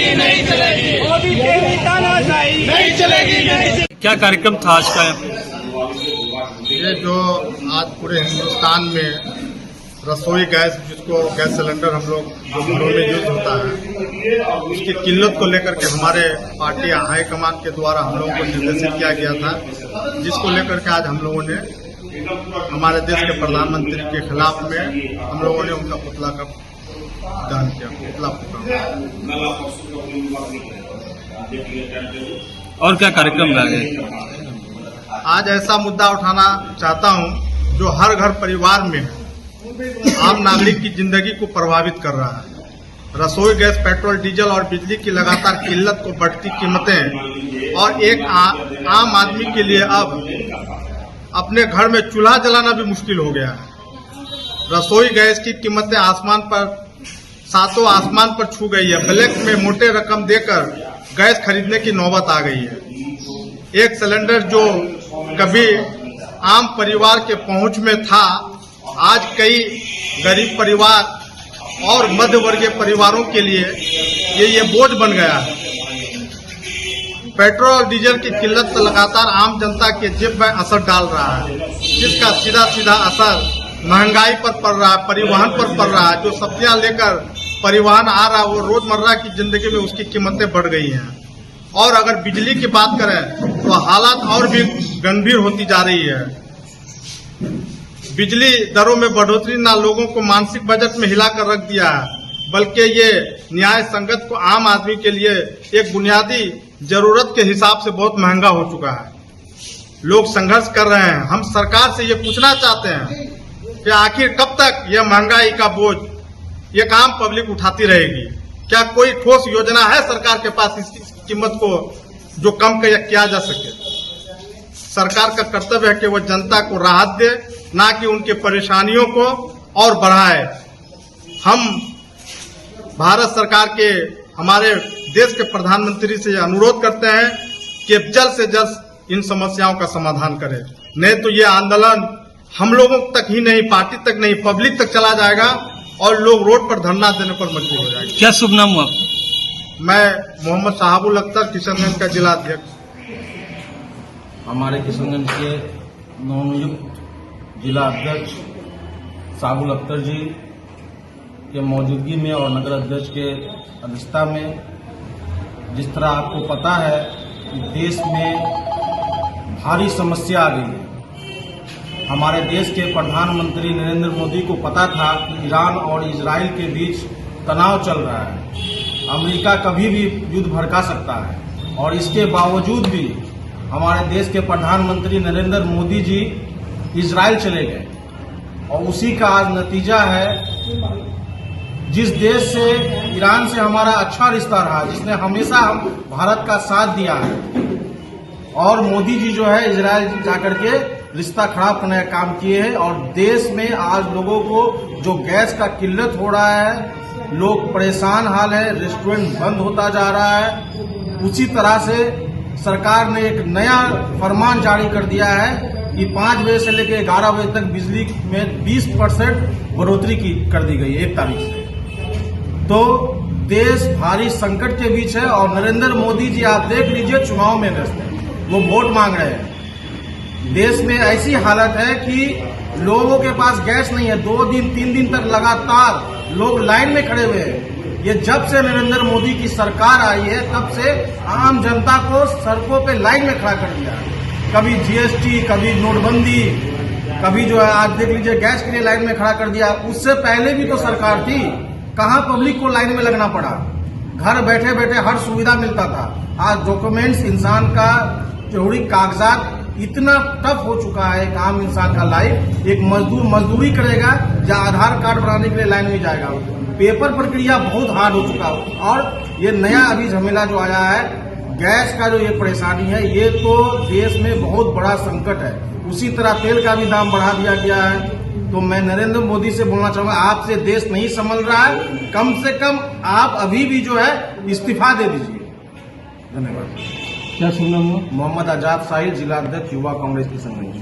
चलेगी नहीं चलेगी, मोदी तेरी तानाशाही नहीं चलेगी नहीं। क्या कार्यक्रम था आज का? ये जो आज पूरे हिंदुस्तान में रसोई गैस, जिसको गैस सिलेंडर हम लोग जो घरों में यूज होता है, उसकी किल्लत को लेकर के हमारे पार्टी हाईकमान के द्वारा हम लोगों को निर्देशित किया गया था, जिसको लेकर के आज हम लोगों ने हमारे देश के प्रधानमंत्री के खिलाफ में हम लोगों ने उनका पुतला का दान किया, पुतला फूका। और क्या कार्यक्रम रहा? आज ऐसा मुद्दा उठाना चाहता हूं जो हर घर परिवार में आम नागरिक की जिंदगी को प्रभावित कर रहा है। रसोई गैस, पेट्रोल, डीजल और बिजली की लगातार किल्लत को बढ़ती कीमतें और एक आम आदमी के लिए अब अपने घर में चूल्हा जलाना भी मुश्किल हो गया है। रसोई गैस की कीमतें सातों आसमान पर छू गई है। ब्लैक में मोटे रकम देकर गैस खरीदने की नौबत आ गई है। एक सिलेंडर जो कभी आम परिवार के पहुंच में था, आज कई गरीब परिवार और मध्य वर्गीय परिवारों के लिए ये बोझ बन गया है। पेट्रोल और डीजल की किल्लत लगातार आम जनता के जेब में असर डाल रहा है, जिसका सीधा सीधा असर महंगाई पर पड़ रहा है, परिवहन पर पड़ रहा है। जो सब्जियां लेकर परिवहन आ रहा है, वो रोजमर्रा की जिंदगी में उसकी कीमतें बढ़ गई हैं। और अगर बिजली की बात करें तो हालात और भी गंभीर होती जा रही है। बिजली दरों में बढ़ोतरी ना लोगों को मानसिक बजट में हिलाकर रख दिया है, बल्कि ये न्याय संगत को आम आदमी के लिए एक बुनियादी जरूरत के हिसाब से बहुत महंगा हो चुका है। लोग संघर्ष कर रहे हैं। हम सरकार से ये पूछना चाहते हैं कि आखिर कब तक यह महंगाई का बोझ एक आम पब्लिक उठाती रहेगी? क्या कोई ठोस योजना है सरकार के पास इसकी कीमत को जो कम किया जा सके? सरकार का कर्तव्य है कि वह जनता को राहत दे, ना कि उनके परेशानियों को और बढ़ाए। हम भारत सरकार के, हमारे देश के प्रधानमंत्री से अनुरोध करते हैं कि जल्द से जल्द इन समस्याओं का समाधान करें, नहीं तो ये आंदोलन हम लोगों तक ही नहीं, पार्टी तक नहीं, पब्लिक तक चला जाएगा और लोग रोड पर धरना देने पर मजबूर हो जाएंगे। क्या शुभ नाम हुआ? मैं मोहम्मद शाहबुल अख्तर, किशनगंज का जिला अध्यक्ष। हमारे किशनगंज के नवनियुक्त जिला अध्यक्ष शाहबुल अख्तर जी के मौजूदगी में और नगर अध्यक्ष के अध्यक्षता में, जिस तरह आपको पता है कि देश में भारी समस्या आ गई है। हमारे देश के प्रधानमंत्री नरेंद्र मोदी को पता था कि ईरान और इजराइल के बीच तनाव चल रहा है, अमेरिका कभी भी युद्ध भड़का सकता है, और इसके बावजूद भी हमारे देश के प्रधानमंत्री नरेंद्र मोदी जी इजराइल चले गए। और उसी का आज नतीजा है, जिस देश से, ईरान से हमारा अच्छा रिश्ता रहा, जिसने हमेशा हम भारत का साथ दिया है, और मोदी जी जो है इजराइल जाकर के रिश्ता खराब करने का काम किए हैं। और देश में आज लोगों को जो गैस का किल्लत हो रहा है, लोग परेशान हाल है, रेस्टोरेंट बंद होता जा रहा है। उसी तरह से सरकार ने एक नया फरमान जारी कर दिया है कि 5 बजे से लेकर 11 बजे तक बिजली में 20% बढ़ोतरी कर दी गई 1 तारीख से। तो देश भारी संकट के बीच है और नरेंद्र मोदी जी, आप देख लीजिए, चुनाव में व्यस्त है, वो वोट मांग रहे हैं। देश में ऐसी हालत है कि लोगों के पास गैस नहीं है। 2 दिन 3 दिन तक लगातार लोग लाइन में खड़े हुए हैं। ये जब से नरेंद्र मोदी की सरकार आई है, तब से आम जनता को सड़कों पे लाइन में खड़ा कर दिया। कभी जीएसटी, कभी नोटबंदी, कभी जो है आज देख लीजिए गैस के लिए लाइन में खड़ा कर दिया। उससे पहले भी तो सरकार थी, कहाँ पब्लिक को लाइन में लगना पड़ा? घर बैठे बैठे हर सुविधा मिलता था। आज डॉक्यूमेंट्स, इंसान का जरूरी कागजात इतना टफ हो चुका है। एक आम इंसान का लाइफ, एक मजदूर मजदूरी करेगा या आधार कार्ड बनाने के लिए लाइन में जाएगा, पेपर प्रक्रिया बहुत हार्ड हो चुका है। और ये नया अभी झमेला जो आया है, गैस का जो ये परेशानी है, ये तो देश में बहुत बड़ा संकट है। उसी तरह तेल का भी दाम बढ़ा दिया गया है। तो मैं नरेंद्र मोदी से बोलना चाहूंगा, आपसे देश नहीं संभल रहा है, कम से कम आप अभी भी जो है इस्तीफा दे दीजिए। धन्यवाद। क्या शुभ नाम हुआ? मोहम्मद आजाद साहिल, जिला अध्यक्ष युवा कांग्रेस किशनगंज।